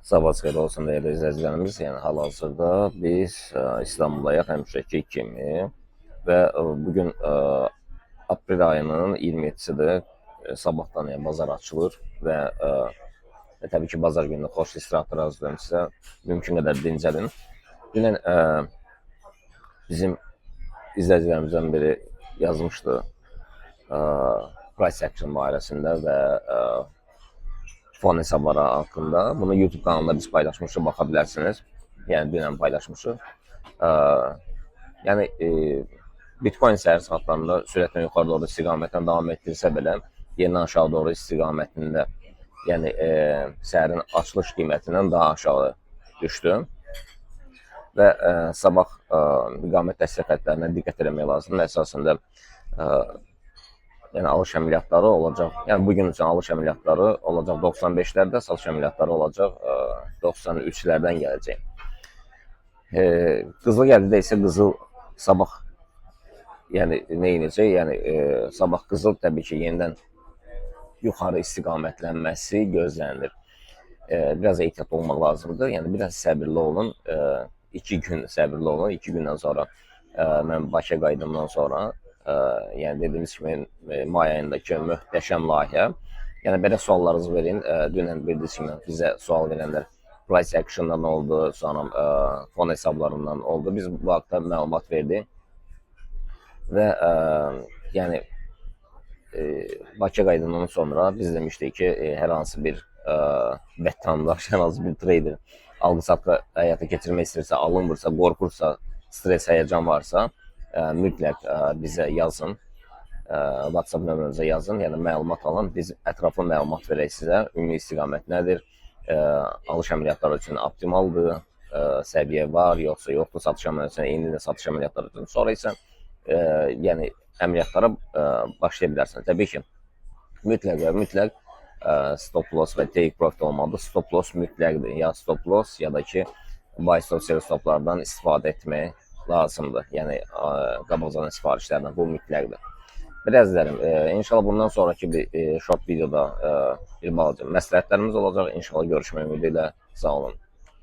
Sabah xeyir olsun dəyərli izləyicilərimiz. Yəni hal-hazırda biz İstanbuldayıq həmişəki kimi və bugün aprel ayının 27-sidir. Sabahdan yəni bazar açılır və təbii ki, bazar günü xoş istirahətlər arzulayıram sizə. Mümkün qədər dincəlin. Dünən bizim izləyicilərimizdən biri yazmışdı price action barəsində və fon hesabları haqqında. Bunu YouTube kanalında biz paylaşmışıq, baxa bilərsiniz. Yəni dünən paylaşmışıq. Yəni Bitcoin səhər saatlarında sürətlə yuxarı doğru istiqamətlə davam etdirsə belə, yenidən aşağı doğru istiqamətində, yəni səhərin açılış qiymətindən daha aşağı düşdü. Və sabah iqamət dəstək xəttlərinə diqqət etmək lazımdır. Əsasında yəni alış əməliyyatları olacaq. Yəni bugün üçün alış əməliyyatları olacaq 95-lərdə, satış əməliyyatları olacaq 93-lərdən gələcək. Qızıl gəldidə isə qızıl sabah yəni nə edəcək? Yəni sabah qızıl təbii ki, yenidən yuxarı istiqamətlənməsi gözlənilir. Biraz ehtiyat olmaq lazımdır. Yəni biraz səbirli olun. 2 gün səbirli olun. 2 gündən sonra mən Bakıya qayıdımdan sonra yəni dediyimiz kimi may ayındakı möhtəşəm layihə. Yəni belə suallarınızı verin. Dünən bildiyiniz kimi bizə sual verənlər price action'dan oldu, sonra fon hesablarından oldu. Biz bu haqda məlumat verdik. Və yəni Bakıya qayıdımdan sonra biz demişdik ki, hər hansı bir vətəndaş, hər hansı bir trader alqı-satqı həyata keçirmək istəyirsə, alınmırsa, qorxursa, stres, həyəcan varsa, mütləq bizə yazın, WhatsApp nömrəmizə yazın, yəni məlumat alın, biz ətraflı məlumat verək sizə, ümumi istiqamət nədir, alış əməliyyatları üçün optimaldır, səviyyə var, yoxsa yoxdur, satış əməliyyatları üçün, eyni satış əməliyyatları üçün, sonra isə yəni əməliyyatlara başlaya bilərsiniz. Təbii ki, mütləq stop loss və take profit olmalıdır. Stop loss mütləqdir, ya stop loss ya da ki, buy stop sell stoplardan istifadə etmək lazımdır. Yəni qabaqcadan sifarişlərdən bu mütləqdir. Biraz izlərim. İnşallah bundan sonraki bir short videoda bir balaca məsləhətlərimiz olacaq. İnşallah görüşmək ümidi ilə. Sağ olun.